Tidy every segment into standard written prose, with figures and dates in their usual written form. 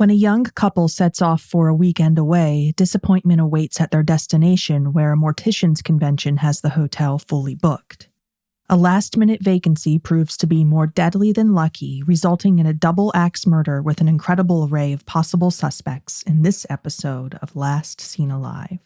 When a young couple sets off for a weekend away, disappointment awaits at their destination where a morticians convention has the hotel fully booked. A last-minute vacancy proves to be more deadly than lucky, resulting in a double-axe murder with an incredible array of possible suspects in this episode of Last Seen Alive.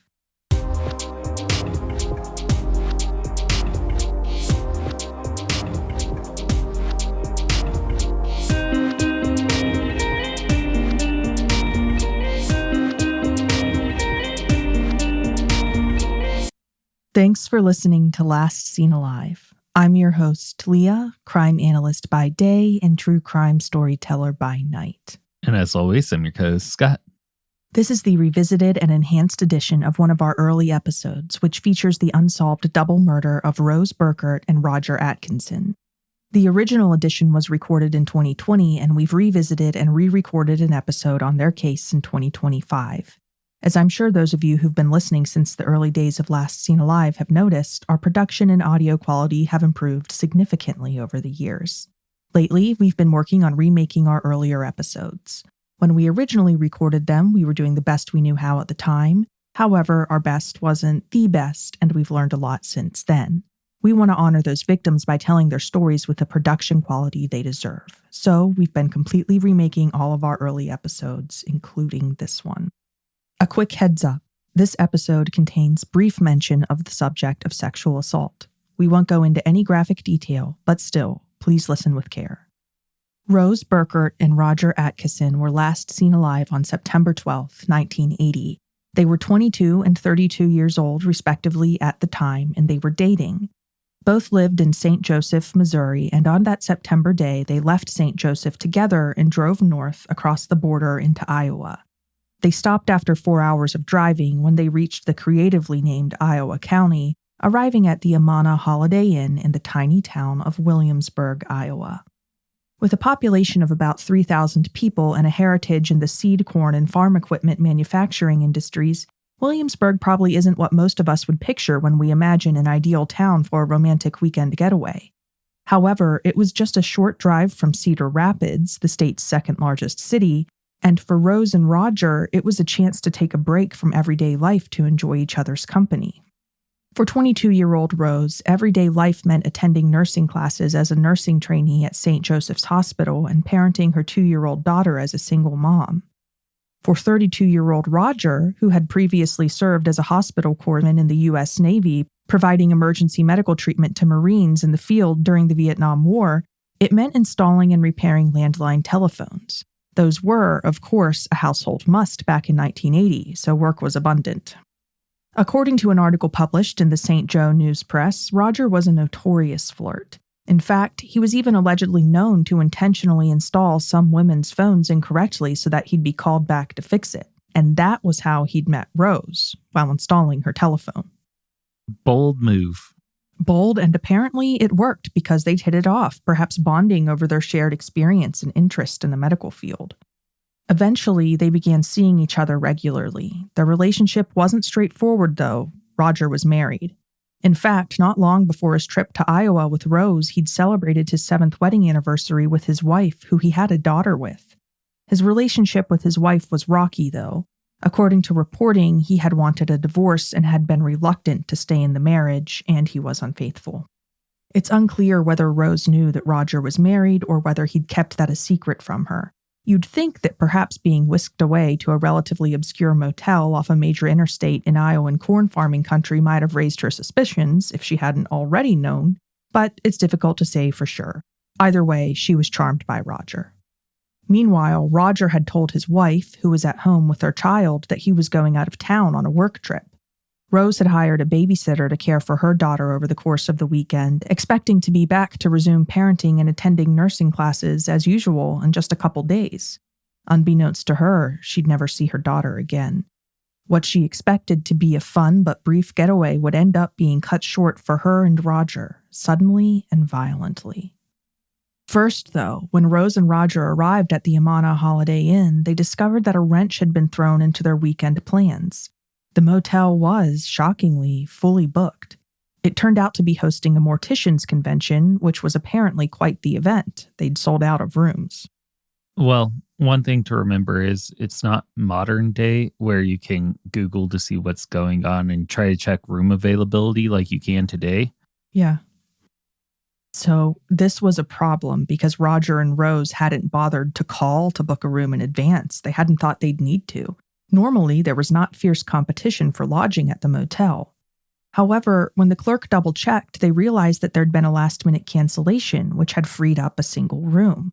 Thanks for listening to Last Seen Alive. I'm your host, Leah, crime analyst by day and true crime storyteller by night. And as always, I'm your co-host, Scott. This is the revisited and enhanced edition of one of our early episodes, which features the unsolved double murder of Rose Burkert and Roger Atkinson. The original edition was recorded in 2020, and we've revisited and re-recorded an episode on their case in 2025. As I'm sure those of you who've been listening since the early days of Last Seen Alive have noticed, our production and audio quality have improved significantly over the years. Lately, we've been working on remaking our earlier episodes. When we originally recorded them, we were doing the best we knew how at the time. However, our best wasn't the best, and we've learned a lot since then. We want to honor those victims by telling their stories with the production quality they deserve. So, we've been completely remaking all of our early episodes, including this one. A quick heads up, this episode contains brief mention of the subject of sexual assault. We won't go into any graphic detail, but still, please listen with care. Rose Burkert and Roger Atkinson were last seen alive on September 12, 1980. They were 22 and 32 years old, respectively, at the time, and they were dating. Both lived in St. Joseph, Missouri, and on that September day, they left St. Joseph together and drove north across the border into Iowa. They stopped after 4 hours of driving when they reached the creatively named Iowa County, arriving at the Amana Holiday Inn in the tiny town of Williamsburg, Iowa. With a population of about 3,000 people and a heritage in the seed, corn, and farm equipment manufacturing industries, Williamsburg probably isn't what most of us would picture when we imagine an ideal town for a romantic weekend getaway. However, it was just a short drive from Cedar Rapids, the state's second-largest city, and for Rose and Roger, it was a chance to take a break from everyday life to enjoy each other's company. For 22-year-old Rose, everyday life meant attending nursing classes as a nursing trainee at St. Joseph's Hospital and parenting her 2-year-old daughter as a single mom. For 32-year-old Roger, who had previously served as a hospital corpsman in the U.S. Navy, providing emergency medical treatment to Marines in the field during the Vietnam War, it meant installing and repairing landline telephones. Those were, of course, a household must back in 1980, so work was abundant. According to an article published in the St. Joe News Press, Roger was a notorious flirt. In fact, he was even allegedly known to intentionally install some women's phones incorrectly so that he'd be called back to fix it. And that was how he'd met Rose, while installing her telephone. Bold move. Bold, and apparently it worked because they'd hit it off, perhaps bonding over their shared experience and interest in the medical field. Eventually, they began seeing each other regularly. Their relationship wasn't straightforward, though. Roger was married. In fact, not long before his trip to Iowa with Rose, he'd celebrated his 7th wedding anniversary with his wife, who he had a daughter with. His relationship with his wife was rocky, though. According to reporting, he had wanted a divorce and had been reluctant to stay in the marriage, and he was unfaithful. It's unclear whether Rose knew that Roger was married or whether he'd kept that a secret from her. You'd think that perhaps being whisked away to a relatively obscure motel off a major interstate in Iowan corn farming country might have raised her suspicions if she hadn't already known, but it's difficult to say for sure. Either way, she was charmed by Roger. Meanwhile, Roger had told his wife, who was at home with their child, that he was going out of town on a work trip. Rose had hired a babysitter to care for her daughter over the course of the weekend, expecting to be back to resume parenting and attending nursing classes as usual in just a couple days. Unbeknownst to her, she'd never see her daughter again. What she expected to be a fun but brief getaway would end up being cut short for her and Roger, suddenly and violently. First, though, when Rose and Roger arrived at the Amana Holiday Inn, they discovered that a wrench had been thrown into their weekend plans. The motel was, shockingly, fully booked. It turned out to be hosting a morticians convention, which was apparently quite the event. They'd sold out of rooms. Well, One thing to remember is it's not modern day where you can Google to see what's going on and try to check room availability like you can today. Yeah. So this was a problem because Roger and Rose hadn't bothered to call to book a room in advance. They hadn't thought they'd need to. Normally, there was not fierce competition for lodging at the motel. However, when the clerk double-checked, they realized that there'd been a last-minute cancellation, which had freed up a single room.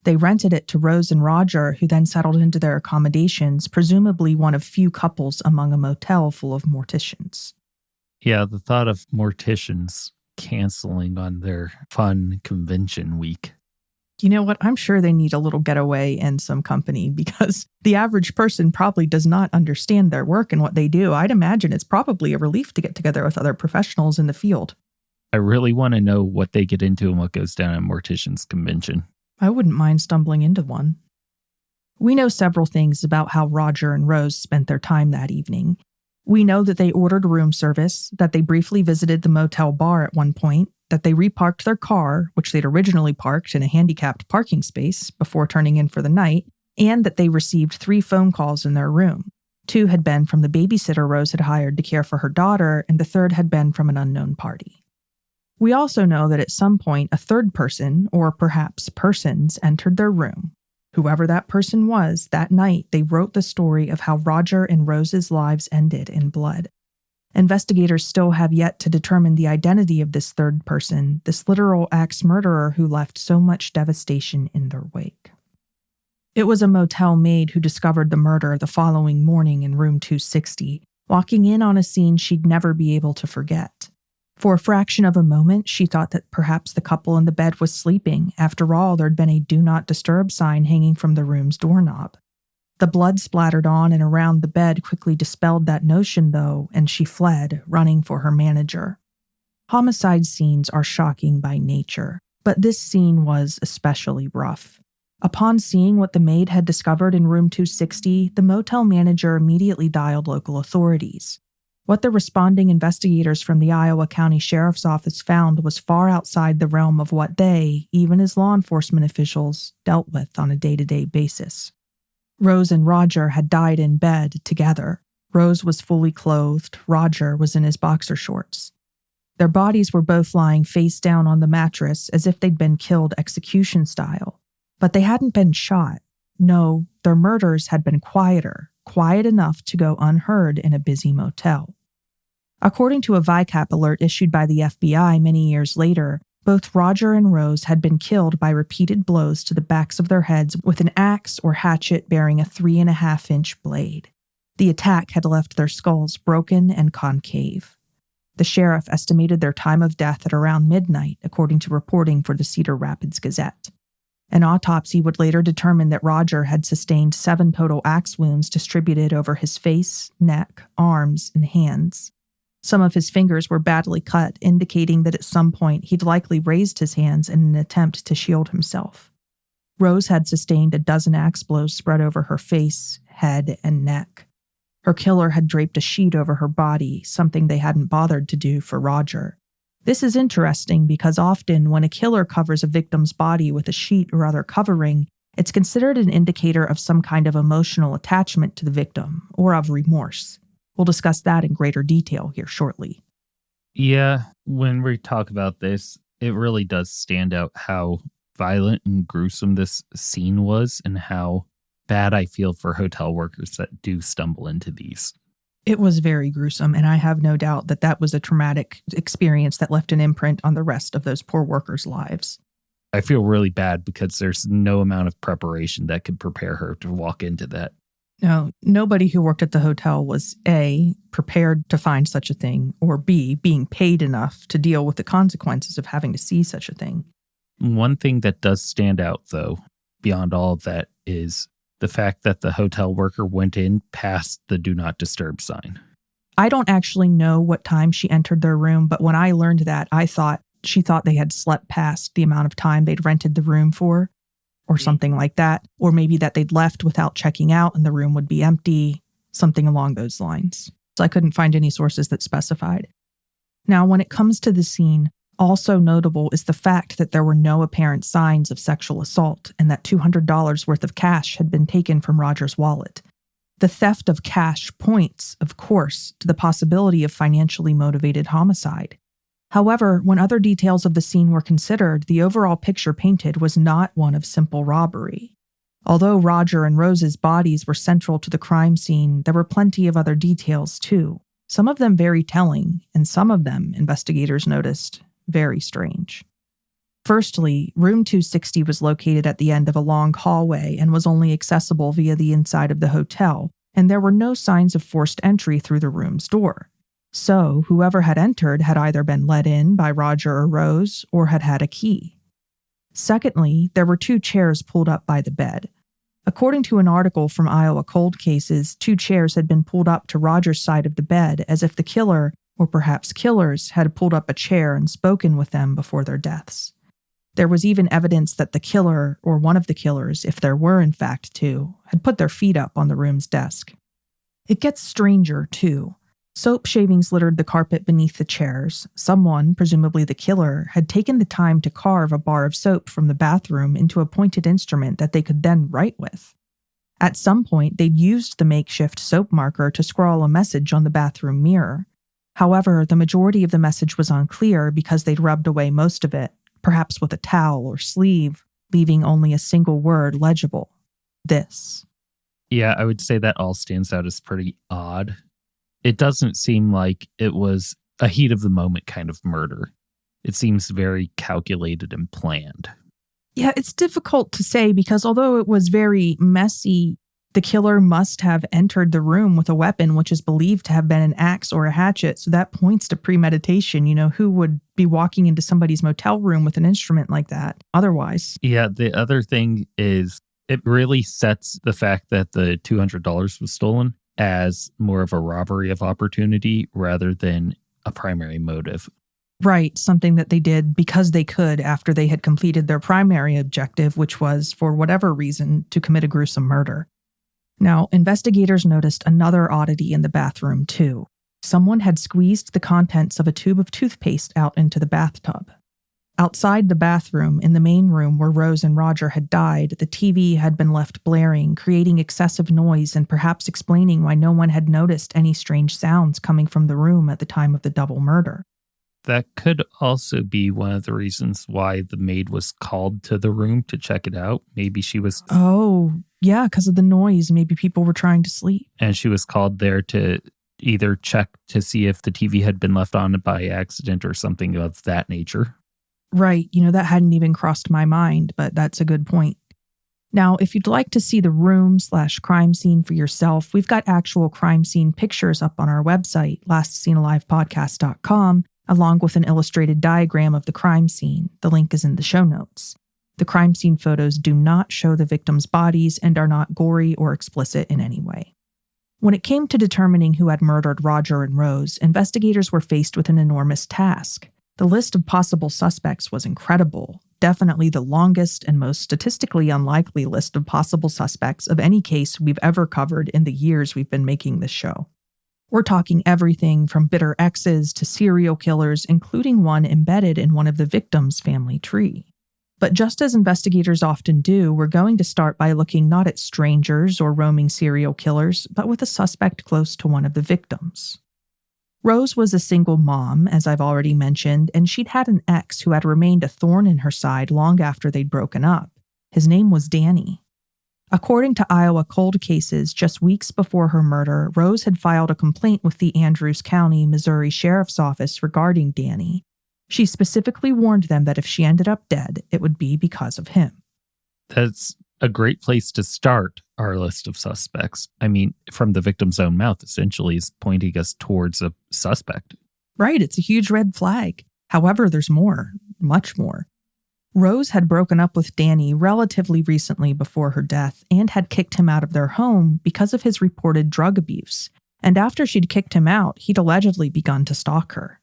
They rented it to Rose and Roger, who then settled into their accommodations, presumably one of few couples among a motel full of morticians. Yeah, the thought of morticians canceling on their fun convention week. You know what? I'm sure they need a little getaway and some company because the average person probably does not understand their work and what they do. I'd imagine it's probably a relief to get together with other professionals in the field. I really want to know what they get into and what goes down at morticians convention. I wouldn't mind stumbling into one. We know several things about how Roger and Rose spent their time that evening. We know that they ordered room service, that they briefly visited the motel bar at one point, that they reparked their car, which they'd originally parked in a handicapped parking space before turning in for the night, and that they received 3 phone calls in their room. 2 had been from the babysitter Rose had hired to care for her daughter, and the 3rd had been from an unknown party. We also know that at some point a 3rd person, or perhaps persons, entered their room. Whoever that person was, that night they wrote the story of how Roger and Rose's lives ended in blood. Investigators still have yet to determine the identity of this 3rd person, this literal axe murderer who left so much devastation in their wake. It was a motel maid who discovered the murder the following morning in room 260, walking in on a scene she'd never be able to forget. For a fraction of a moment, she thought that perhaps the couple in the bed was sleeping. After all, there'd been a do not disturb sign hanging from the room's doorknob. The blood splattered on and around the bed quickly dispelled that notion, though, and she fled, running for her manager. Homicide scenes are shocking by nature, but this scene was especially rough. Upon seeing what the maid had discovered in room 260, the motel manager immediately dialed local authorities. What the responding investigators from the Iowa County Sheriff's Office found was far outside the realm of what they, even as law enforcement officials, dealt with on a day-to-day basis. Rose and Roger had died in bed together. Rose was fully clothed. Roger was in his boxer shorts. Their bodies were both lying face down on the mattress as if they'd been killed execution style. But they hadn't been shot. No, their murders had been quieter, quiet enough to go unheard in a busy motel. According to a VICAP alert issued by the FBI many years later, both Roger and Rose had been killed by repeated blows to the backs of their heads with an axe or hatchet bearing a 3.5-inch blade. The attack had left their skulls broken and concave. The sheriff estimated their time of death at around midnight, according to reporting for the Cedar Rapids Gazette. An autopsy would later determine that Roger had sustained 7 total axe wounds distributed over his face, neck, arms, and hands. Some of his fingers were badly cut, indicating that at some point he'd likely raised his hands in an attempt to shield himself. Rose had sustained a dozen axe blows spread over her face, head, and neck. Her killer had draped a sheet over her body, something they hadn't bothered to do for Roger. This is interesting because often when a killer covers a victim's body with a sheet or other covering, it's considered an indicator of some kind of emotional attachment to the victim or of remorse. We'll discuss that in greater detail here shortly. Yeah, when we talk about this, it really does stand out how violent and gruesome this scene was and how bad I feel for hotel workers that do stumble into these. It was very gruesome, and I have no doubt that that was a traumatic experience that left an imprint on the rest of those poor workers' lives. I feel really bad because there's no amount of preparation that could prepare her to walk into that. No, nobody who worked at the hotel was A, prepared to find such a thing, or B, being paid enough to deal with the consequences of having to see such a thing. One thing that does stand out, though, beyond all of that, is the fact that the hotel worker went in past the do not disturb sign. I don't actually know what time she entered their room, but when I learned that, she thought they had slept past the amount of time they'd rented the room for, or something like that, or maybe that they'd left without checking out and the room would be empty, something along those lines. So I couldn't find any sources that specified. Now, when it comes to the scene, Also notable is the fact that there were no apparent signs of sexual assault and that $200 worth of cash had been taken from Roger's wallet. The theft of cash points, of course, to the possibility of financially motivated homicide. However, when other details of the scene were considered, the overall picture painted was not one of simple robbery. Although Roger and Rose's bodies were central to the crime scene, there were plenty of other details too, some of them very telling, and some of them, investigators noticed, very strange. Firstly, room 260 was located at the end of a long hallway and was only accessible via the inside of the hotel, and there were no signs of forced entry through the room's door. So, whoever had entered had either been let in by Roger or Rose or had had a key. Secondly, there were 2 chairs pulled up by the bed. According to an article from Iowa Cold Cases, 2 chairs had been pulled up to Roger's side of the bed as if the killer, or perhaps killers, had pulled up a chair and spoken with them before their deaths. There was even evidence that the killer, or one of the killers, if there were in fact 2, had put their feet up on the room's desk. It gets stranger, too. Soap shavings littered the carpet beneath the chairs. Someone, presumably the killer, had taken the time to carve a bar of soap from the bathroom into a pointed instrument that they could then write with. At some point, they'd used the makeshift soap marker to scrawl a message on the bathroom mirror. However, the majority of the message was unclear because they'd rubbed away most of it, perhaps with a towel or sleeve, leaving only a single word legible: this. Yeah, I would say that all stands out as pretty odd. It doesn't seem like it was a heat of the moment kind of murder. It seems very calculated and planned. Yeah, it's difficult to say because although it was very messy, the killer must have entered the room with a weapon, which is believed to have been an axe or a hatchet. So that points to premeditation. You know, who would be walking into somebody's motel room with an instrument like that otherwise? Yeah, the other thing is it really sets the fact that the $200 was stolen as more of a robbery of opportunity rather than a primary motive. Right, something that they did because they could after they had completed their primary objective, which was, for whatever reason, to commit a gruesome murder. Now, investigators noticed another oddity in the bathroom, too. Someone had squeezed the contents of a tube of toothpaste out into the bathtub. Outside the bathroom, in the main room where Rose and Roger had died, the TV had been left blaring, creating excessive noise and perhaps explaining why no one had noticed any strange sounds coming from the room at the time of the double murder. That could also be one of the reasons why the maid was called to the room to check it out. Maybe she was... Oh, yeah, because of the noise. Maybe people were trying to sleep. And she was called there to either check to see if the TV had been left on by accident or something of that nature. Right. You know, that hadn't even crossed my mind, but that's a good point. Now, if you'd like to see the room/crime scene for yourself, we've got actual crime scene pictures up on our website, lastseenalivepodcast.com, along with an illustrated diagram of the crime scene. The link is in the show notes. The crime scene photos do not show the victims' bodies and are not gory or explicit in any way. When it came to determining who had murdered Roger and Rose, investigators were faced with an enormous task. The list of possible suspects was incredible, definitely the longest and most statistically unlikely list of possible suspects of any case we've ever covered in the years we've been making this show. We're talking everything from bitter exes to serial killers, including one embedded in one of the victims' family tree. But just as investigators often do, we're going to start by looking not at strangers or roaming serial killers, but with a suspect close to one of the victims. Rose was a single mom, as I've already mentioned, and she'd had an ex who had remained a thorn in her side long after they'd broken up. His name was Danny. According to Iowa Cold Cases, just weeks before her murder, Rose had filed a complaint with the Andrews County, Missouri Sheriff's Office regarding Danny. She specifically warned them that if she ended up dead, it would be because of him. That's a great place to start our list of suspects. I mean, from the victim's own mouth, essentially, is pointing us towards a suspect. Right, it's a huge red flag. However, there's more, much more. Rose had broken up with Danny relatively recently before her death and had kicked him out of their home because of his reported drug abuse. And after she'd kicked him out, he'd allegedly begun to stalk her.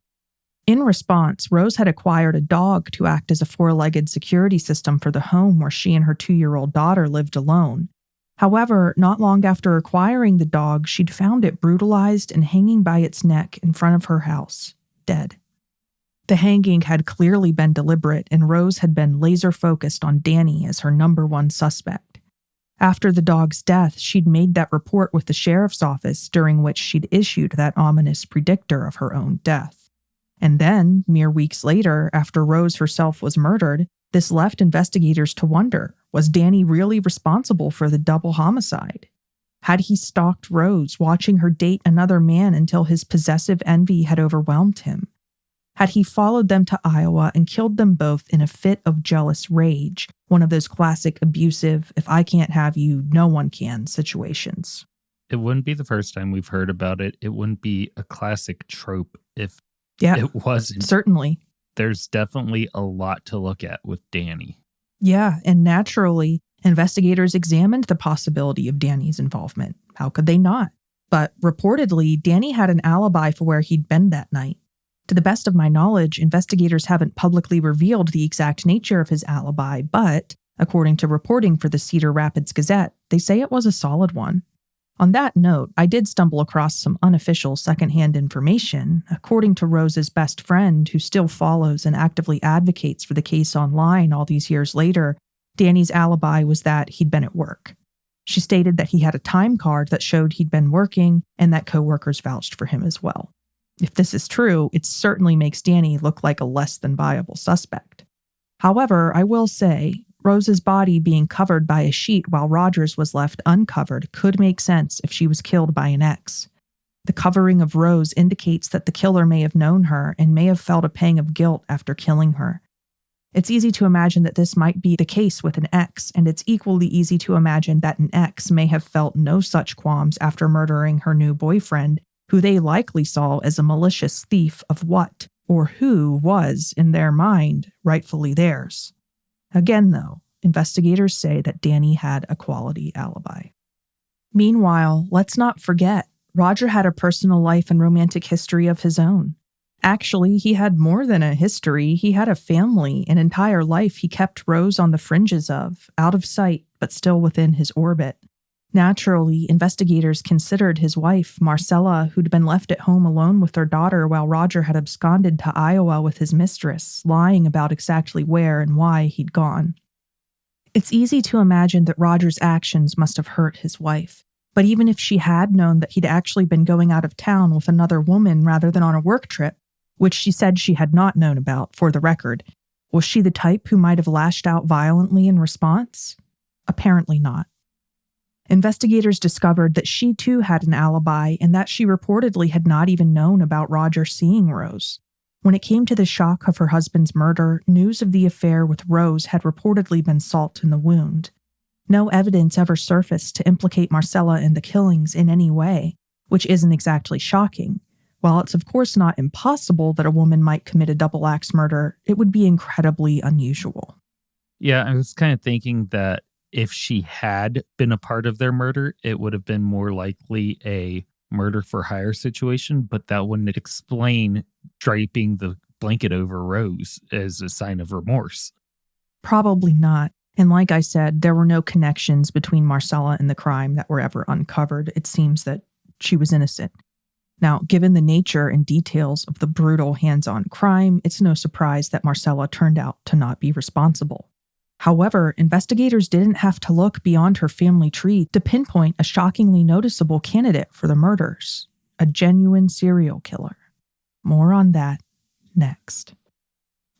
In response, Rose had acquired a dog to act as a four-legged security system for the home where she and her 2-year-old daughter lived alone. However, not long after acquiring the dog, she'd found it brutalized and hanging by its neck in front of her house, dead. The hanging had clearly been deliberate, and Rose had been laser-focused on Danny as her number one suspect. After the dog's death, she'd made that report with the sheriff's office, during which she'd issued that ominous predictor of her own death. And then, mere weeks later, after Rose herself was murdered, this left investigators to wonder, was Danny really responsible for the double homicide? Had he stalked Rose, watching her date another man until his possessive envy had overwhelmed him? Had he followed them to Iowa and killed them both in a fit of jealous rage, one of those classic abusive, if I can't have you, no one can situations? It wouldn't be the first time we've heard about it. It wouldn't be a classic trope if it wasn't. Certainly. There's definitely a lot to look at with Danny. Yeah, and naturally, investigators examined the possibility of Danny's involvement. How could they not? But reportedly, Danny had an alibi for where he'd been that night. To the best of my knowledge, investigators haven't publicly revealed the exact nature of his alibi, but, according to reporting for the Cedar Rapids Gazette, they say it was a solid one. On that note, I did stumble across some unofficial secondhand information. According to Rose's best friend, who still follows and actively advocates for the case online all these years later, Danny's alibi was that he'd been at work. She stated that he had a time card that showed he'd been working and that coworkers vouched for him as well. If this is true, it certainly makes Danny look like a less than viable suspect. However, I will say, Rose's body being covered by a sheet while Rogers was left uncovered could make sense if she was killed by an ex. The covering of Rose indicates that the killer may have known her and may have felt a pang of guilt after killing her. It's easy to imagine that this might be the case with an ex, and it's equally easy to imagine that an ex may have felt no such qualms after murdering her new boyfriend, who they likely saw as a malicious thief of what, or who, was, in their mind, rightfully theirs. Again, though, investigators say that Danny had a quality alibi. Meanwhile, let's not forget, Roger had a personal life and romantic history of his own. Actually, he had more than a history. He had a family, an entire life he kept Rose on the fringes of, out of sight, but still within his orbit. Naturally, investigators considered his wife, Marcella, who'd been left at home alone with her daughter while Roger had absconded to Iowa with his mistress, lying about exactly where and why he'd gone. It's easy to imagine that Roger's actions must have hurt his wife. But even if she had known that he'd actually been going out of town with another woman rather than on a work trip, which she said she had not known about, for the record, was she the type who might have lashed out violently in response? Apparently not. Investigators discovered that she too had an alibi and that she reportedly had not even known about Roger seeing Rose. When it came to the shock of her husband's murder, news of the affair with Rose had reportedly been salt in the wound. No evidence ever surfaced to implicate Marcella in the killings in any way, which isn't exactly shocking. While it's of course not impossible that a woman might commit a double-axe murder, it would be incredibly unusual. Yeah, I was kind of thinking that if she had been a part of their murder, it would have been more likely a murder for hire situation, but that wouldn't explain draping the blanket over Rose as a sign of remorse. Probably not. And like I said, there were no connections between Marcella and the crime that were ever uncovered. It seems that she was innocent. Now, given the nature and details of the brutal hands-on crime, it's no surprise that Marcella turned out to not be responsible. However, investigators didn't have to look beyond her family tree to pinpoint a shockingly noticeable candidate for the murders, a genuine serial killer. More on that next.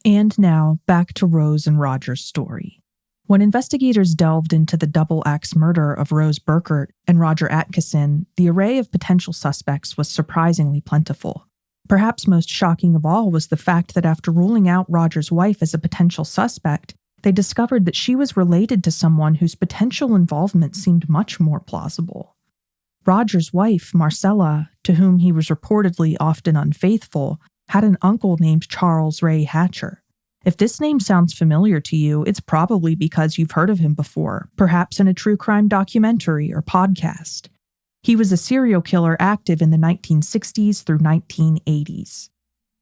And now, back to Rose and Roger's story. When investigators delved into the double-axe murder of Rose Burkert and Roger Atkison, the array of potential suspects was surprisingly plentiful. Perhaps most shocking of all was the fact that after ruling out Roger's wife as a potential suspect, they discovered that she was related to someone whose potential involvement seemed much more plausible. Roger's wife, Marcella, to whom he was reportedly often unfaithful, had an uncle named Charles Ray Hatcher. If this name sounds familiar to you, it's probably because you've heard of him before, perhaps in a true crime documentary or podcast. He was a serial killer active in the 1960s through 1980s.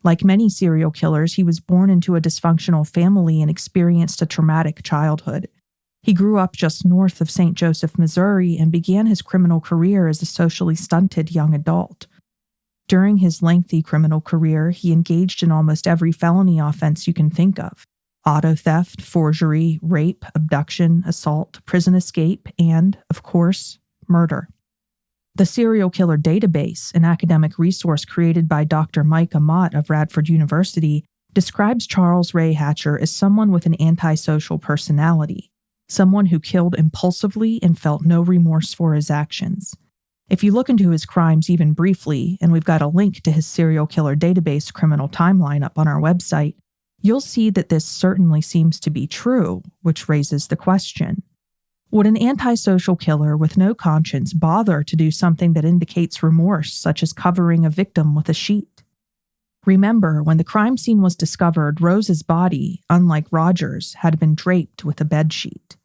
Like many serial killers, he was born into a dysfunctional family and experienced a traumatic childhood. He grew up just north of St. Joseph, Missouri, and began his criminal career as a socially stunted young adult. During his lengthy criminal career, he engaged in almost every felony offense you can think of: auto theft, forgery, rape, abduction, assault, prison escape, and, of course, murder. The Serial Killer Database, an academic resource created by Dr. Mike Amat of Radford University, describes Charles Ray Hatcher as someone with an antisocial personality, someone who killed impulsively and felt no remorse for his actions. If you look into his crimes even briefly, and we've got a link to his Serial Killer Database criminal timeline up on our website, you'll see that this certainly seems to be true, which raises the question: would an antisocial killer with no conscience bother to do something that indicates remorse, such as covering a victim with a sheet? Remember, when the crime scene was discovered, Rose's body, unlike Roger's, had been draped with a bedsheet.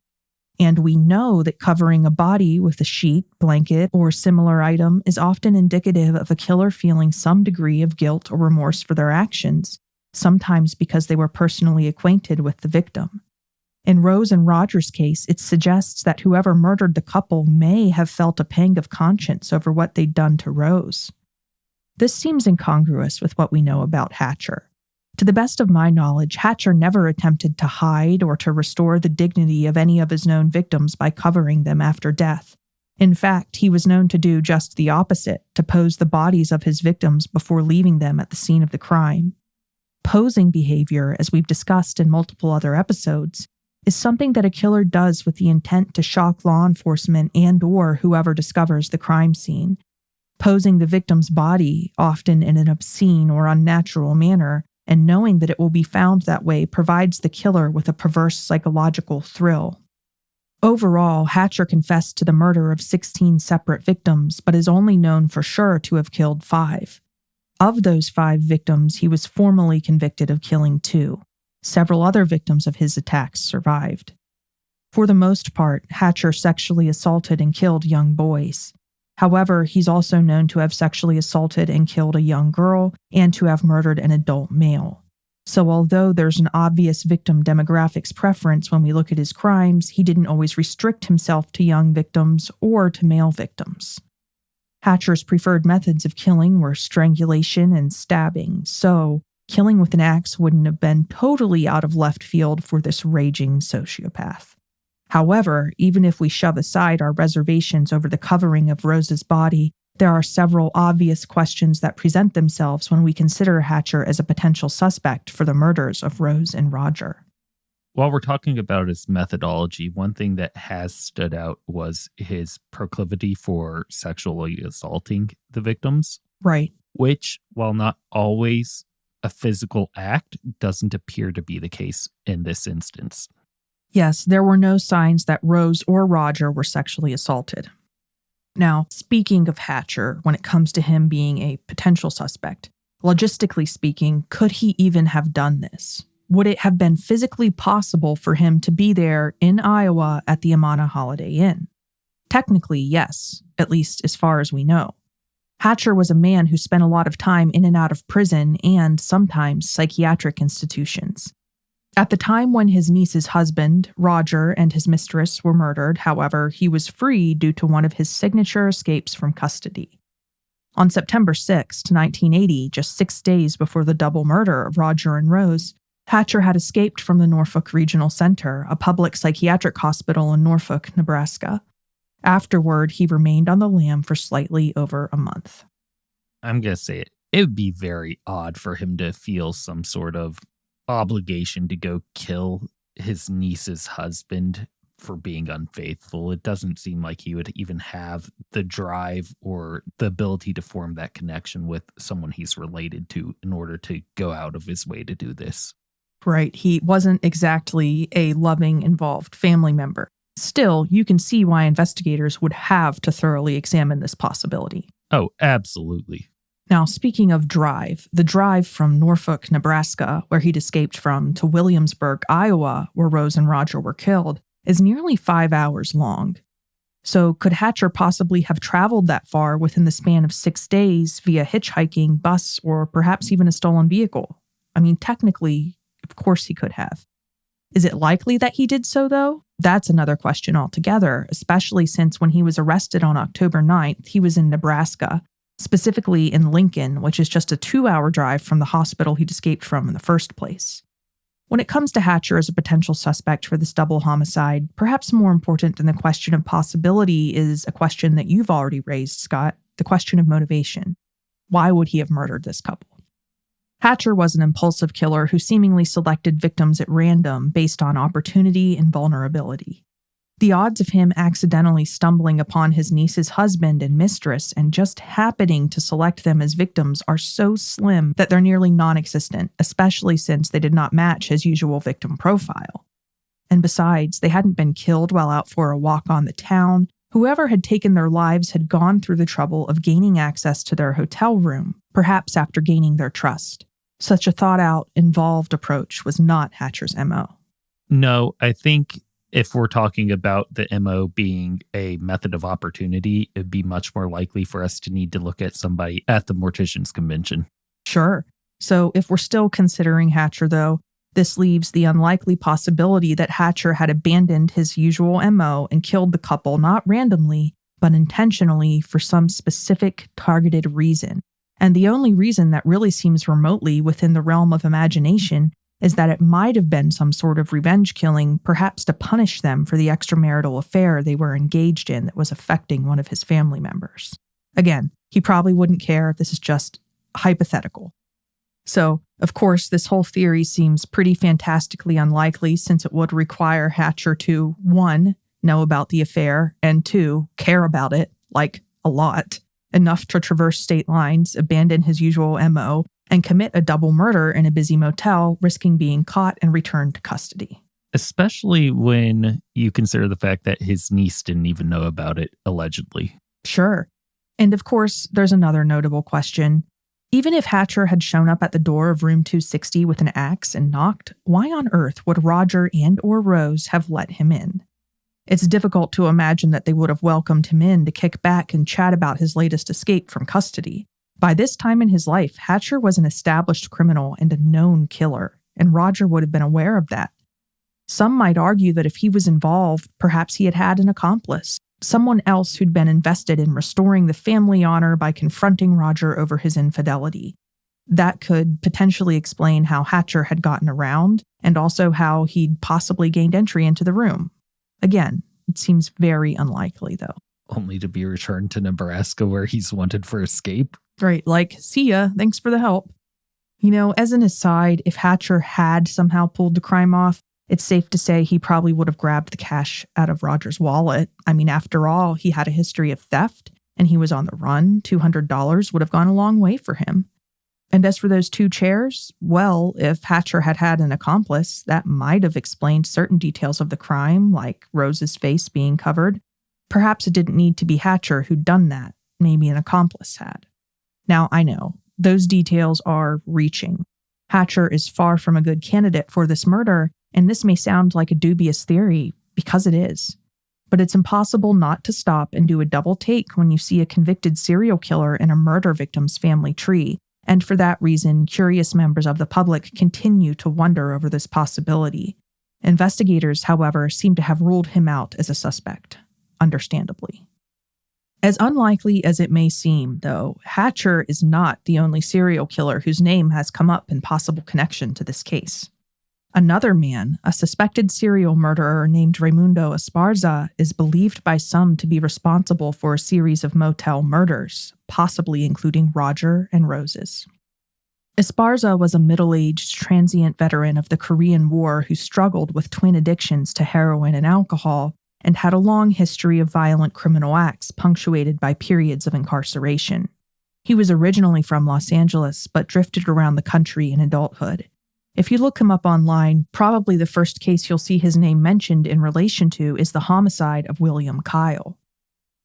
And we know that covering a body with a sheet, blanket, or similar item is often indicative of a killer feeling some degree of guilt or remorse for their actions, sometimes because they were personally acquainted with the victim. In Rose and Roger's case, it suggests that whoever murdered the couple may have felt a pang of conscience over what they'd done to Rose. This seems incongruous with what we know about Hatcher. To the best of my knowledge, Hatcher never attempted to hide or to restore the dignity of any of his known victims by covering them after death. In fact, he was known to do just the opposite, to pose the bodies of his victims before leaving them at the scene of the crime. Posing behavior, as we've discussed in multiple other episodes, is something that a killer does with the intent to shock law enforcement and/or whoever discovers the crime scene. Posing the victim's body, often in an obscene or unnatural manner, and knowing that it will be found that way provides the killer with a perverse psychological thrill. Overall, Hatcher confessed to the murder of 16 separate victims, but is only known for sure to have killed 5. Of those 5 victims, he was formally convicted of killing 2. Several other victims of his attacks survived. For the most part, Hatcher sexually assaulted and killed young boys. However, he's also known to have sexually assaulted and killed a young girl and to have murdered an adult male. So although there's an obvious victim demographics preference when we look at his crimes, he didn't always restrict himself to young victims or to male victims. Hatcher's preferred methods of killing were strangulation and stabbing, so killing with an axe wouldn't have been totally out of left field for this raging sociopath. However, even if we shove aside our reservations over the covering of Rose's body, there are several obvious questions that present themselves when we consider Hatcher as a potential suspect for the murders of Rose and Roger. While we're talking about his methodology, one thing that has stood out was his proclivity for sexually assaulting the victims. Right. Which, while not always a physical act, doesn't appear to be the case in this instance. Yes, there were no signs that Rose or Roger were sexually assaulted. Now, speaking of Hatcher, when it comes to him being a potential suspect, logistically speaking, could he even have done this? Would it have been physically possible for him to be there in Iowa at the Amana Holiday Inn? Technically, yes, at least as far as we know. Hatcher was a man who spent a lot of time in and out of prison and sometimes psychiatric institutions. At the time when his niece's husband, Roger, and his mistress were murdered, however, he was free due to one of his signature escapes from custody. On September 6, 1980, just 6 days before the double murder of Roger and Rose, Hatcher had escaped from the Norfolk Regional Center, a public psychiatric hospital in Norfolk, Nebraska. Afterward, he remained on the lam for slightly over a month. I'm going to say it would be very odd for him to feel some sort of obligation to go kill his niece's husband for being unfaithful. It doesn't seem like he would even have the drive or the ability to form that connection with someone he's related to in order to go out of his way to do this. Right. He wasn't exactly a loving, involved family member. Still, you can see why investigators would have to thoroughly examine this possibility. Oh, absolutely. Now, speaking of drive, the drive from Norfolk, Nebraska, where he'd escaped from, to Williamsburg, Iowa, where Rose and Roger were killed, is nearly 5 hours long. So could Hatcher possibly have traveled that far within the span of 6 days via hitchhiking, bus, or perhaps even a stolen vehicle? I mean, technically, of course he could have. Is it likely that he did so, though? That's another question altogether, especially since when he was arrested on October 9th, he was in Nebraska, specifically in Lincoln, which is just a 2-hour drive from the hospital he'd escaped from in the first place. When it comes to Hatcher as a potential suspect for this double homicide, perhaps more important than the question of possibility is a question that you've already raised, Scott, the question of motivation. Why would he have murdered this couple? Hatcher was an impulsive killer who seemingly selected victims at random based on opportunity and vulnerability. The odds of him accidentally stumbling upon his niece's husband and mistress and just happening to select them as victims are so slim that they're nearly non-existent, especially since they did not match his usual victim profile. And besides, they hadn't been killed while out for a walk on the town. Whoever had taken their lives had gone through the trouble of gaining access to their hotel room, perhaps after gaining their trust. Such a thought-out, involved approach was not Hatcher's MO. No, I think if we're talking about the MO being a method of opportunity, it'd be much more likely for us to need to look at somebody at the morticians convention. Sure. So if we're still considering Hatcher, though, this leaves the unlikely possibility that Hatcher had abandoned his usual MO and killed the couple not randomly, but intentionally for some specific targeted reason. And the only reason that really seems remotely within the realm of imagination is that it might have been some sort of revenge killing, perhaps to punish them for the extramarital affair they were engaged in that was affecting one of his family members. Again, he probably wouldn't care. This is just hypothetical. So, of course, this whole theory seems pretty fantastically unlikely since it would require Hatcher to, 1, know about the affair, and 2, care about it, like a lot, enough to traverse state lines, abandon his usual MO, and commit a double murder in a busy motel, risking being caught and returned to custody. Especially when you consider the fact that his niece didn't even know about it, allegedly. Sure. And of course, there's another notable question. Even if Hatcher had shown up at the door of room 260 with an axe and knocked, why on earth would Roger and or Rose have let him in? It's difficult to imagine that they would have welcomed him in to kick back and chat about his latest escape from custody. By this time in his life, Hatcher was an established criminal and a known killer, and Roger would have been aware of that. Some might argue that if he was involved, perhaps he had had an accomplice, someone else who'd been invested in restoring the family honor by confronting Roger over his infidelity. That could potentially explain how Hatcher had gotten around, and also how he'd possibly gained entry into the room. Again, it seems very unlikely, though. Only to be returned to Nebraska where he's wanted for escape. Right, like, see ya, thanks for the help. You know, as an aside, if Hatcher had somehow pulled the crime off, it's safe to say he probably would have grabbed the cash out of Roger's wallet. I mean, after all, he had a history of theft, and he was on the run. $200 would have gone a long way for him. And as for those 2 chairs, well, if Hatcher had had an accomplice, that might have explained certain details of the crime, like Rose's face being covered. Perhaps it didn't need to be Hatcher who'd done that. Maybe an accomplice had. Now, I know, those details are reaching. Hatcher is far from a good candidate for this murder, and this may sound like a dubious theory, because it is. But it's impossible not to stop and do a double take when you see a convicted serial killer in a murder victim's family tree, and for that reason, curious members of the public continue to wonder over this possibility. Investigators, however, seem to have ruled him out as a suspect, understandably. As unlikely as it may seem, though, Hatcher is not the only serial killer whose name has come up in possible connection to this case. Another man, a suspected serial murderer named Raimundo Esparza, is believed by some to be responsible for a series of motel murders, possibly including Roger and Rose's. Esparza was a middle-aged, transient veteran of the Korean War who struggled with twin addictions to heroin and alcohol, and had a long history of violent criminal acts punctuated by periods of incarceration. He was originally from Los Angeles, but drifted around the country in adulthood. If you look him up online, probably the first case you'll see his name mentioned in relation to is the homicide of William Kyle.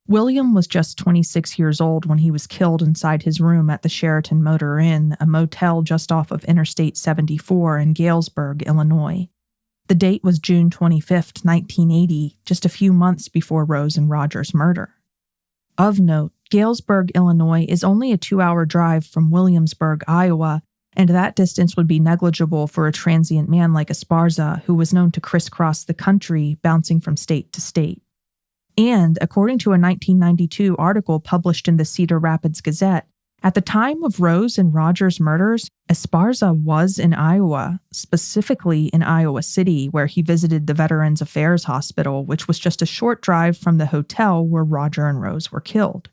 William was just 26 years old when he was killed inside his room at the Sheraton Motor Inn, a motel just off of Interstate 74 in Galesburg, Illinois. The date was June 25th, 1980, just a few months before Rose and Roger's murder. Of note, Galesburg, Illinois is only a 2-hour drive from Williamsburg, Iowa, and that distance would be negligible for a transient man like Esparza, who was known to crisscross the country, bouncing from state to state. And according to a 1992 article published in the Cedar Rapids Gazette, at the time of Rose and Roger's murders, Esparza was in Iowa, specifically in Iowa City, where he visited the Veterans Affairs Hospital, which was just a short drive from the hotel where Roger and Rose were killed.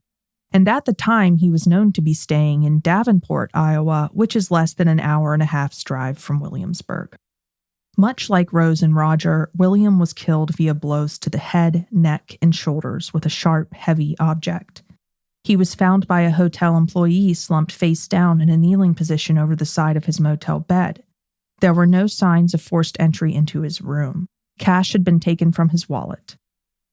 And at the time, he was known to be staying in Davenport, Iowa, which is less than an hour and a half's drive from Williamsburg. Much like Rose and Roger, William was killed via blows to the head, neck, and shoulders with a sharp, heavy object. He was found by a hotel employee slumped face down in a kneeling position over the side of his motel bed. There were no signs of forced entry into his room. Cash had been taken from his wallet.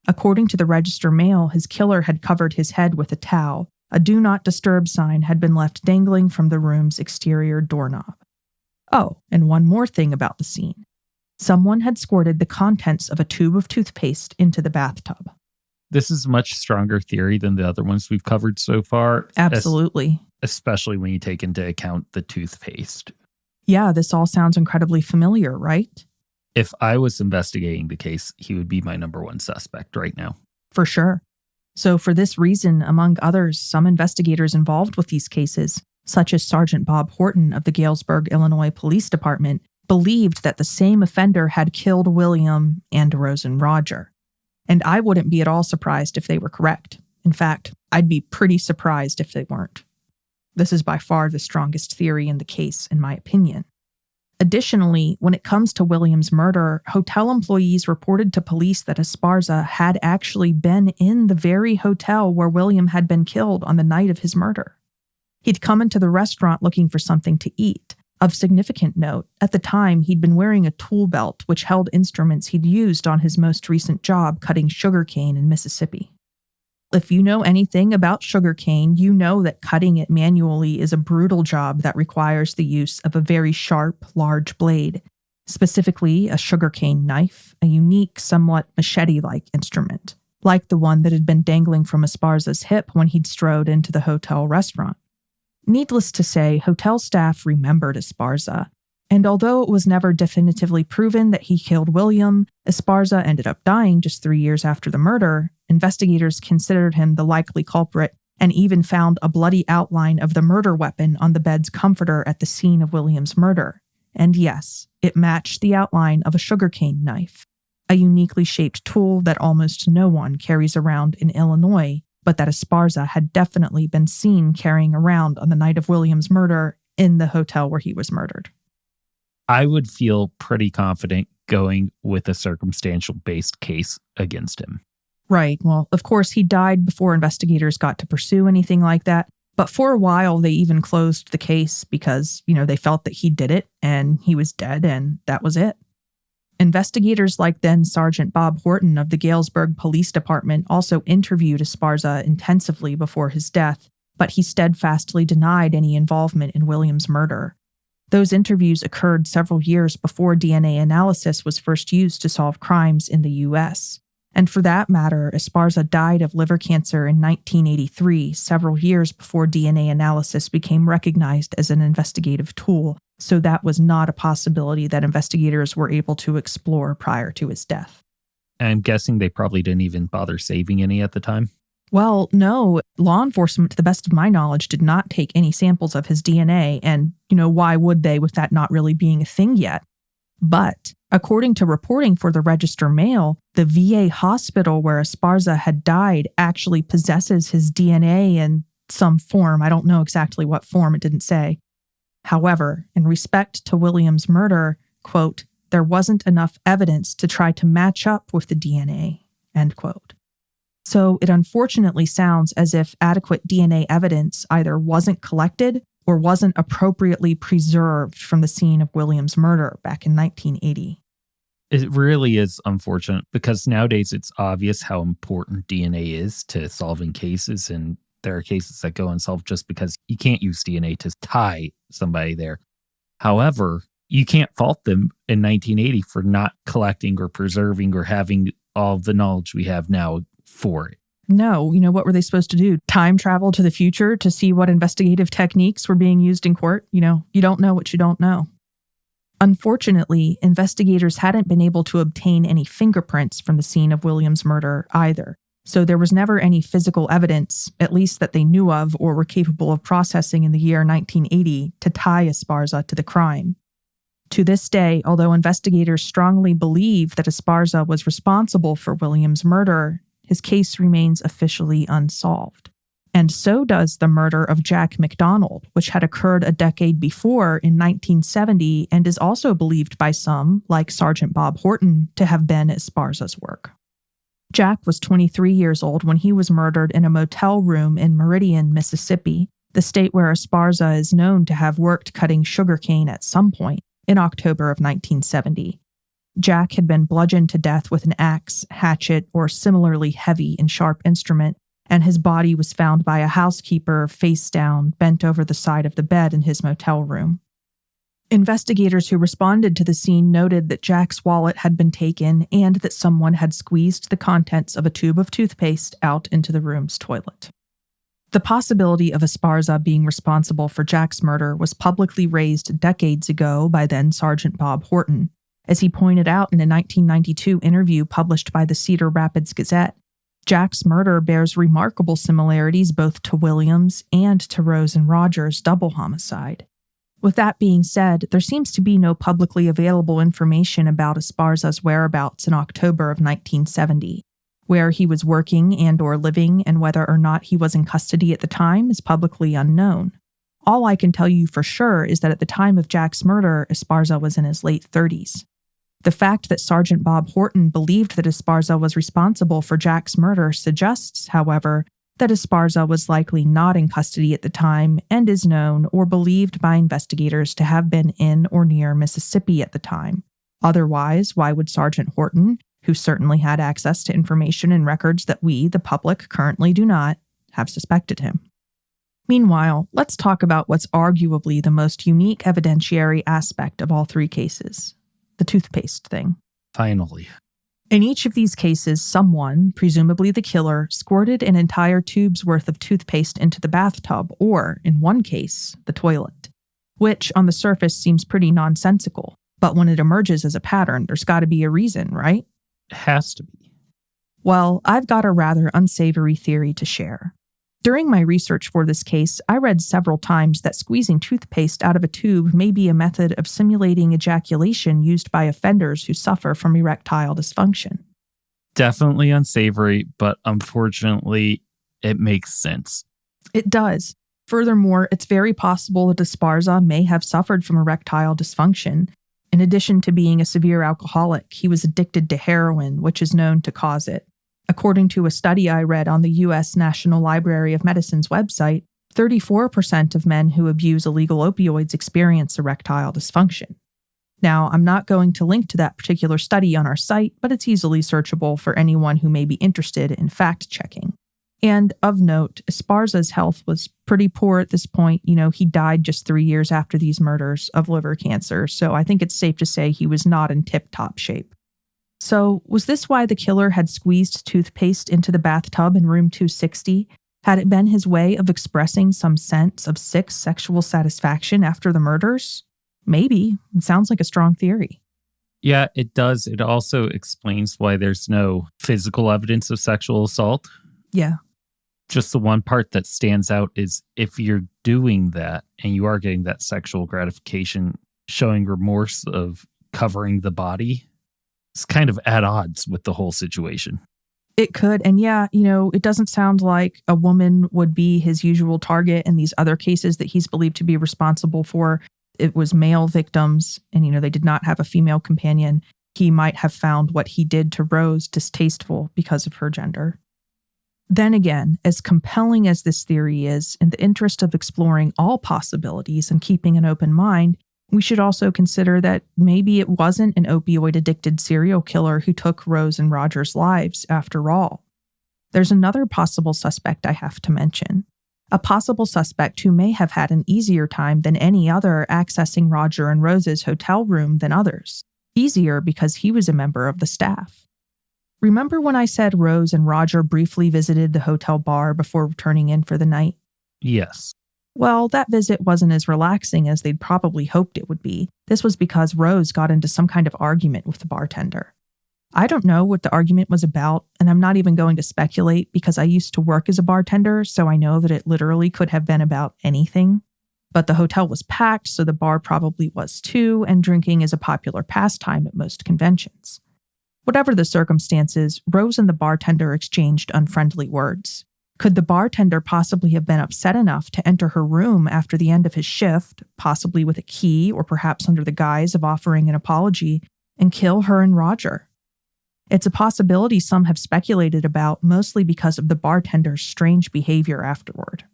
According to the Register Mail, his killer had covered his head with a towel. A Do Not Disturb sign had been left dangling from the room's exterior doorknob. Oh, and one more thing about the scene. Someone had squirted the contents of a tube of toothpaste into the bathtub. This is a much stronger theory than the other ones we've covered so far. Absolutely. Especially when you take into account the toothpaste. Yeah, this all sounds incredibly familiar, right? If I was investigating the case, he would be my number one suspect right now. For sure. So for this reason, among others, some investigators involved with these cases, such as Sergeant Bob Horton of the Galesburg, Illinois Police Department, believed that the same offender had killed William and Rose and Roger. And I wouldn't be at all surprised if they were correct. In fact, I'd be pretty surprised if they weren't. This is by far the strongest theory in the case, in my opinion. Additionally, when it comes to William's murder, hotel employees reported to police that Esparza had actually been in the very hotel where William had been killed on the night of his murder. He'd come into the restaurant looking for something to eat. Of significant note, at the time, he'd been wearing a tool belt which held instruments he'd used on his most recent job cutting sugarcane in Mississippi. If you know anything about sugarcane, you know that cutting it manually is a brutal job that requires the use of a very sharp, large blade, specifically a sugarcane knife, a unique, somewhat machete-like instrument, like the one that had been dangling from Esparza's hip when he'd strode into the hotel restaurant. Needless to say, hotel staff remembered Esparza, and although it was never definitively proven that he killed William, Esparza ended up dying just 3 years after the murder. Investigators considered him the likely culprit and even found a bloody outline of the murder weapon on the bed's comforter at the scene of William's murder. And yes, it matched the outline of a sugarcane knife, a uniquely shaped tool that almost no one carries around in Illinois, but that Esparza had definitely been seen carrying around on the night of William's murder in the hotel where he was murdered. I would feel pretty confident going with a circumstantial-based case against him. Right. Well, of course, he died before investigators got to pursue anything like that. But for a while, they even closed the case because, they felt that he did it and he was dead and that was it. Investigators like then Sergeant Bob Horton of the Galesburg Police Department also interviewed Esparza intensively before his death, but he steadfastly denied any involvement in William's murder. Those interviews occurred several years before DNA analysis was first used to solve crimes in the U.S. And for that matter, Esparza died of liver cancer in 1983, several years before DNA analysis became recognized as an investigative tool, so that was not a possibility that investigators were able to explore prior to his death. I'm guessing they probably didn't even bother saving any at the time. Well, no, law enforcement, to the best of my knowledge, did not take any samples of his DNA, and, why would they with that not really being a thing yet? But, according to reporting for the Register Mail, the VA hospital where Esparza had died actually possesses his DNA in some form. I don't know exactly what form, it didn't say. However, in respect to William's murder, quote, there wasn't enough evidence to try to match up with the DNA, end quote. So it unfortunately sounds as if adequate DNA evidence either wasn't collected or wasn't appropriately preserved from the scene of William's murder back in 1980. It really is unfortunate because nowadays it's obvious how important DNA is to solving cases, and there are cases that go unsolved just because you can't use DNA to tie somebody there. However, you can't fault them in 1980 for not collecting or preserving or having all the knowledge we have now for it. No, what were they supposed to do? Time travel to the future to see what investigative techniques were being used in court? You don't know what you don't know. Unfortunately, investigators hadn't been able to obtain any fingerprints from the scene of William's murder either. So there was never any physical evidence, at least that they knew of or were capable of processing in the year 1980, to tie Esparza to the crime. To this day, although investigators strongly believe that Esparza was responsible for William's murder, his case remains officially unsolved. And so does the murder of Jack McDonald, which had occurred a decade before in 1970 and is also believed by some, like Sergeant Bob Horton, to have been Esparza's work. Jack was 23 years old when he was murdered in a motel room in Meridian, Mississippi, the state where Esparza is known to have worked cutting sugarcane at some point, in October of 1970. Jack had been bludgeoned to death with an axe, hatchet, or similarly heavy and sharp instrument, and his body was found by a housekeeper face down, bent over the side of the bed in his motel room. Investigators who responded to the scene noted that Jack's wallet had been taken and that someone had squeezed the contents of a tube of toothpaste out into the room's toilet. The possibility of Esparza being responsible for Jack's murder was publicly raised decades ago by then Sergeant Bob Horton. As he pointed out in a 1992 interview published by the Cedar Rapids Gazette, Jack's murder bears remarkable similarities both to William's and to Rose and Roger's double homicide. With that being said, there seems to be no publicly available information about Esparza's whereabouts in October of 1970. Where he was working and or living and whether or not he was in custody at the time is publicly unknown. All I can tell you for sure is that at the time of Jack's murder, Esparza was in his late 30s. The fact that Sergeant Bob Horton believed that Esparza was responsible for Jack's murder suggests, however, that Esparza was likely not in custody at the time and is known or believed by investigators to have been in or near Mississippi at the time. Otherwise, why would Sergeant Horton, who certainly had access to information and records that we, the public, currently do not, have suspected him? Meanwhile, let's talk about what's arguably the most unique evidentiary aspect of all three cases: the toothpaste thing. Finally. In each of these cases, someone, presumably the killer, squirted an entire tube's worth of toothpaste into the bathtub or, in one case, the toilet, which on the surface seems pretty nonsensical. But when it emerges as a pattern, there's got to be a reason, right? It has to be. Well, I've got a rather unsavory theory to share. During my research for this case, I read several times that squeezing toothpaste out of a tube may be a method of simulating ejaculation used by offenders who suffer from erectile dysfunction. Definitely unsavory, but unfortunately, it makes sense. It does. Furthermore, it's very possible that Esparza may have suffered from erectile dysfunction. In addition to being a severe alcoholic, he was addicted to heroin, which is known to cause it. According to a study I read on the U.S. National Library of Medicine's website, 34% of men who abuse illegal opioids experience erectile dysfunction. Now, I'm not going to link to that particular study on our site, but it's easily searchable for anyone who may be interested in fact-checking. And of note, Esparza's health was pretty poor at this point. He died just 3 years after these murders of liver cancer, so I think it's safe to say he was not in tip-top shape. So, was this why the killer had squeezed toothpaste into the bathtub in room 260? Had it been his way of expressing some sense of sick sexual satisfaction after the murders? Maybe. It sounds like a strong theory. Yeah, it does. It also explains why there's no physical evidence of sexual assault. Yeah. Just the one part that stands out is if you're doing that and you are getting that sexual gratification, showing remorse of covering the body, it's kind of at odds with the whole situation. It could. And yeah, it doesn't sound like a woman would be his usual target in these other cases that he's believed to be responsible for. It was male victims and, they did not have a female companion. He might have found what he did to Rose distasteful because of her gender. Then again, as compelling as this theory is, in the interest of exploring all possibilities and keeping an open mind, we should also consider that maybe it wasn't an opioid-addicted serial killer who took Rose and Roger's lives after all. There's another possible suspect I have to mention. A possible suspect who may have had an easier time than any other accessing Roger and Rose's hotel room than others. Easier because he was a member of the staff. Remember when I said Rose and Roger briefly visited the hotel bar before returning in for the night? Yes. Well, that visit wasn't as relaxing as they'd probably hoped it would be. This was because Rose got into some kind of argument with the bartender. I don't know what the argument was about, and I'm not even going to speculate because I used to work as a bartender, so I know that it literally could have been about anything. But the hotel was packed, so the bar probably was too, and drinking is a popular pastime at most conventions. Whatever the circumstances, Rose and the bartender exchanged unfriendly words. Could the bartender possibly have been upset enough to enter her room after the end of his shift, possibly with a key or perhaps under the guise of offering an apology, and kill her and Roger? It's a possibility some have speculated about, mostly because of the bartender's strange behavior afterward.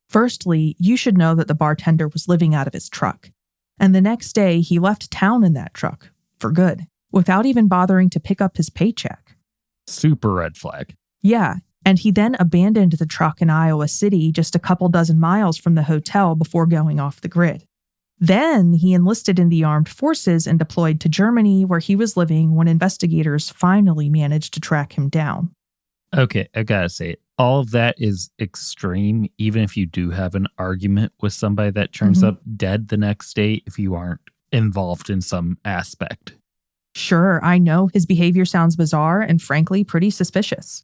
Firstly, you should know that the bartender was living out of his truck, and the next day he left town in that truck, for good, without even bothering to pick up his paycheck. Super red flag. Yeah, and he then abandoned the truck in Iowa City just a couple dozen miles from the hotel before going off the grid. Then he enlisted in the armed forces and deployed to Germany, where he was living when investigators finally managed to track him down. Okay, I gotta say, all of that is extreme, even if you do have an argument with somebody that turns up dead the next day if you aren't involved in some aspect. Sure, I know his behavior sounds bizarre and frankly pretty suspicious.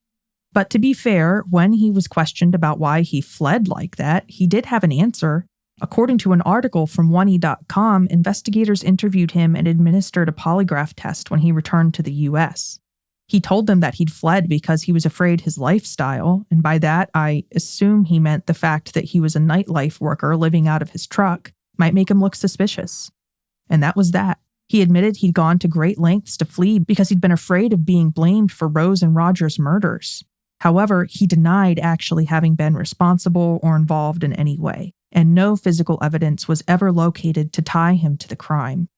But to be fair, when he was questioned about why he fled like that, he did have an answer. According to an article from oney.com, investigators interviewed him and administered a polygraph test when he returned to the U.S. He told them that he'd fled because he was afraid his lifestyle, and by that I assume he meant the fact that he was a nightlife worker living out of his truck, might make him look suspicious. And that was that. He admitted he'd gone to great lengths to flee because he'd been afraid of being blamed for Rose and Roger's murders. However, he denied actually having been responsible or involved in any way, and no physical evidence was ever located to tie him to the crime.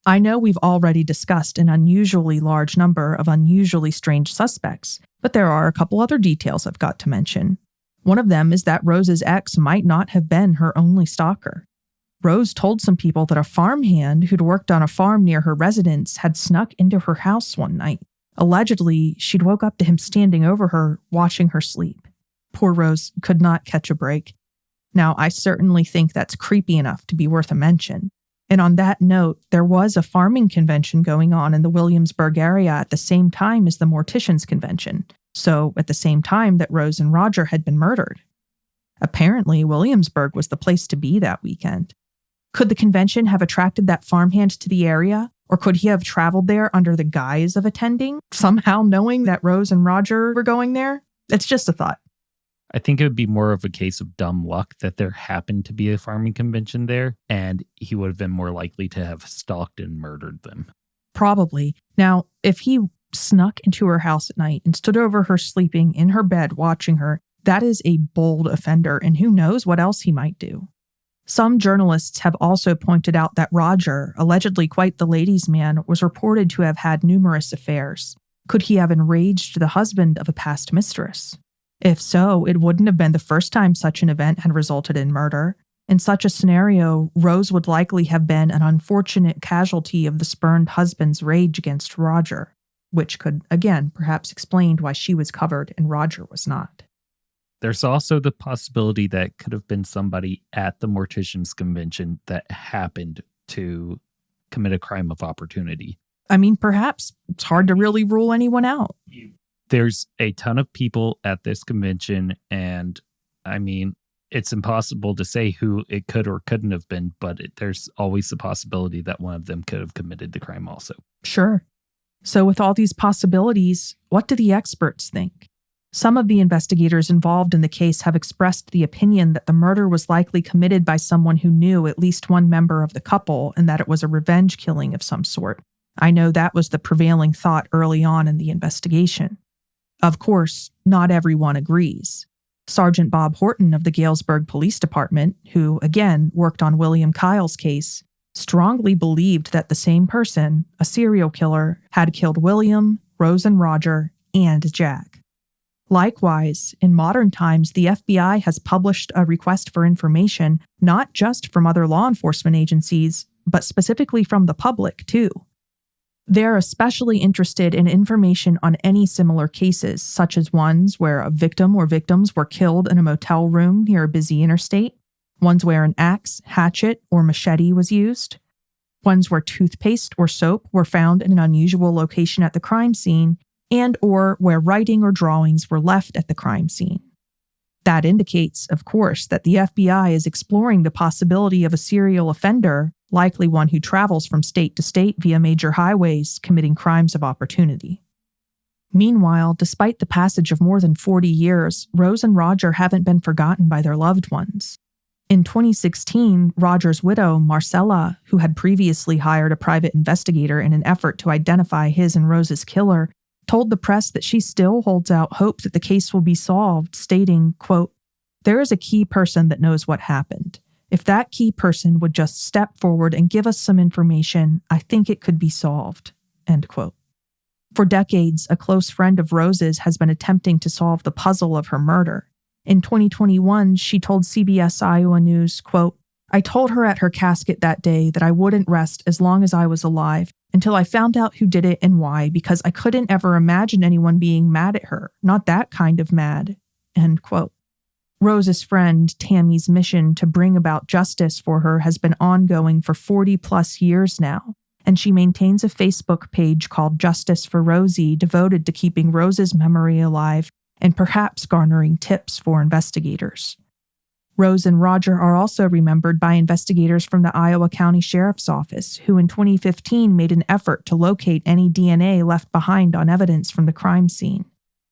I know we've already discussed an unusually large number of unusually strange suspects, but there are a couple other details I've got to mention. One of them is that Rose's ex might not have been her only stalker. Rose told some people that a farmhand who'd worked on a farm near her residence had snuck into her house one night. Allegedly, she'd woke up to him standing over her, watching her sleep. Poor Rose could not catch a break. Now, I certainly think that's creepy enough to be worth a mention. And on that note, there was a farming convention going on in the Williamsburg area at the same time as the morticians convention, so at the same time that Rose and Roger had been murdered. Apparently, Williamsburg was the place to be that weekend. Could the convention have attracted that farmhand to the area? Or could he have traveled there under the guise of attending, somehow knowing that Rose and Roger were going there? It's just a thought. I think it would be more of a case of dumb luck that there happened to be a farming convention there, and he would have been more likely to have stalked and murdered them. Probably. Now, if he snuck into her house at night and stood over her sleeping in her bed watching her, that is a bold offender, and who knows what else he might do. Some journalists have also pointed out that Roger, allegedly quite the ladies' man, was reported to have had numerous affairs. Could he have enraged the husband of a past mistress? If so, it wouldn't have been the first time such an event had resulted in murder. In such a scenario, Rose would likely have been an unfortunate casualty of the spurned husband's rage against Roger, which could, again, perhaps explain why she was covered and Roger was not. There's also the possibility that it could have been somebody at the morticians convention that happened to commit a crime of opportunity. I mean, perhaps. It's hard to really rule anyone out. There's a ton of people at this convention, and I mean, it's impossible to say who it could or couldn't have been, but there's always the possibility that one of them could have committed the crime also. Sure. So with all these possibilities, what do the experts think? Some of the investigators involved in the case have expressed the opinion that the murder was likely committed by someone who knew at least one member of the couple and that it was a revenge killing of some sort. I know that was the prevailing thought early on in the investigation. Of course, not everyone agrees. Sergeant Bob Horton of the Galesburg Police Department, who, again, worked on William Kyle's case, strongly believed that the same person, a serial killer, had killed William, Rose and Roger, and Jack. Likewise, in modern times, the FBI has published a request for information not just from other law enforcement agencies, but specifically from the public, too. They're especially interested in information on any similar cases, such as ones where a victim or victims were killed in a motel room near a busy interstate, ones where an axe, hatchet, or machete was used. ones where toothpaste or soap were found in an unusual location at the crime scene, and or where writing or drawings were left at the crime scene. That indicates, of course, that the FBI is exploring the possibility of a serial offender, likely one who travels from state to state via major highways, committing crimes of opportunity. Meanwhile, despite the passage of more than 40 years, Rose and Roger haven't been forgotten by their loved ones. In 2016, Roger's widow, Marcella, who had previously hired a private investigator in an effort to identify his and Rose's killer, told the press that she still holds out hope that the case will be solved, stating, quote, "There is a key person that knows what happened. If that key person would just step forward and give us some information, I think it could be solved," end quote. For decades, a close friend of Rose's has been attempting to solve the puzzle of her murder. In 2021, she told CBS Iowa News, quote, "I told her at her casket that day that I wouldn't rest as long as I was alive until I found out who did it and why, because I couldn't ever imagine anyone being mad at her, not that kind of mad," end quote. Rose's friend, Tammy's mission to bring about justice for her has been ongoing for 40 plus years now, and she maintains a Facebook page called Justice for Rosie devoted to keeping Rose's memory alive and perhaps garnering tips for investigators. Rose and Roger are also remembered by investigators from the Iowa County Sheriff's Office, who in 2015 made an effort to locate any DNA left behind on evidence from the crime scene.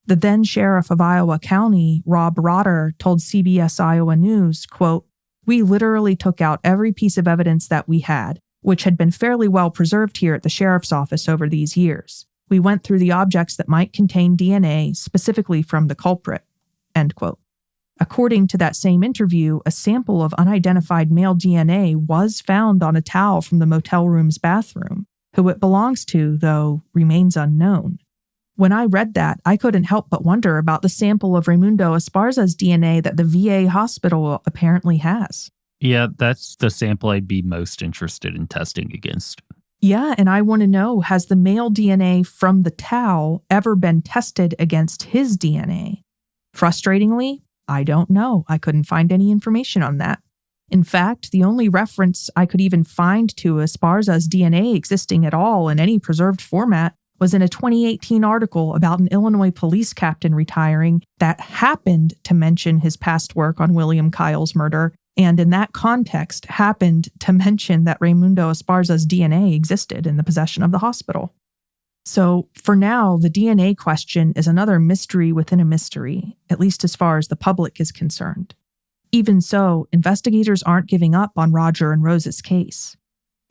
The then sheriff of Iowa County, Rob Rotter, told CBS Iowa News, quote, "We literally took out every piece of evidence that we had, which had been fairly well preserved here at the sheriff's office over these years. We went through the objects that might contain DNA, specifically from the culprit," end quote. According to that same interview, a sample of unidentified male DNA was found on a towel from the motel room's bathroom. Who it belongs to, though, remains unknown. When I read that, I couldn't help but wonder about the sample of Raimundo Esparza's DNA that the VA hospital apparently has. Yeah, that's the sample I'd be most interested in testing against. Yeah, and I want to know, has the male DNA from the towel ever been tested against his DNA? Frustratingly, I don't know. I couldn't find any information on that. In fact, the only reference I could even find to Esparza's DNA existing at all in any preserved format was in a 2018 article about an Illinois police captain retiring that happened to mention his past work on William Kyle's murder, and in that context happened to mention that Raimundo Esparza's DNA existed in the possession of the hospital. So, for now, the DNA question is another mystery within a mystery, at least as far as the public is concerned. Even so, investigators aren't giving up on Roger and Rose's case.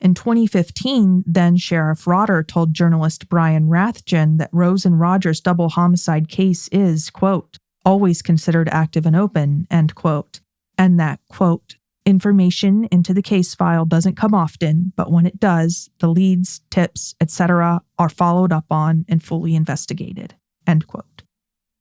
In 2015, then Sheriff Rotter told journalist Brian Rathjen that Rose and Roger's double homicide case is, quote, "always considered active and open," end quote, and that, quote, "information into the case file doesn't come often, but when it does, the leads, tips, etc. are followed up on and fully investigated," end quote.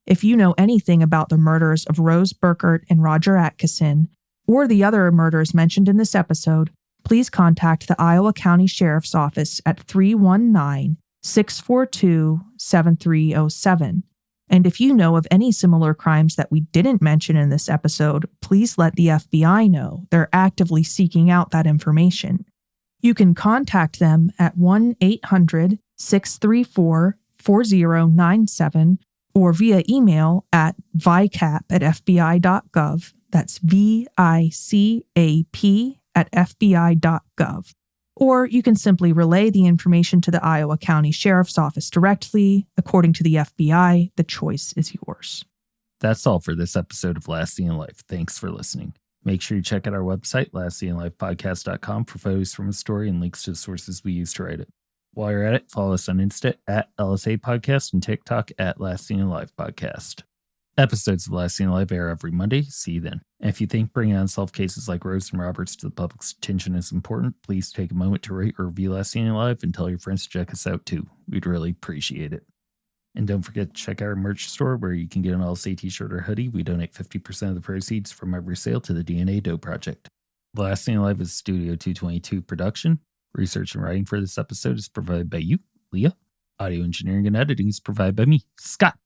If you know anything about the murders of Rose Burkert and Roger Atkison, or the other murders mentioned in this episode, please contact the Iowa County Sheriff's Office at 319-642-7307. And if you know of any similar crimes that we didn't mention in this episode, please let the FBI know. They're actively seeking out that information. You can contact them at 1-800-634-4097 or via email at vicap@fbi.gov. That's vicap@fbi.gov. Or you can simply relay the information to the Iowa County Sheriff's Office directly. According to the FBI, the choice is yours. That's all for this episode of Last Seen in Life. Thanks for listening. Make sure you check out our website, lastseeninlifepodcast.com, for photos from the story and links to the sources we used to write it. While you're at it, follow us on Insta at LSA Podcast and TikTok at Last Seen in Life Podcast. Episodes of Last Seen in Life air every Monday. See you then. And if you think bringing unsolved cases like Rose and Roberts to the public's attention is important, please take a moment to rate or review Last Seen in Life and tell your friends to check us out too. We'd really appreciate it. And don't forget to check out our merch store where you can get an LSA t-shirt or hoodie. We donate 50% of the proceeds from every sale to the DNA Doe Project. Last Seen in Life is Studio 222 production. Research and writing for this episode is provided by you, Leah. Audio engineering and editing is provided by me, Scott.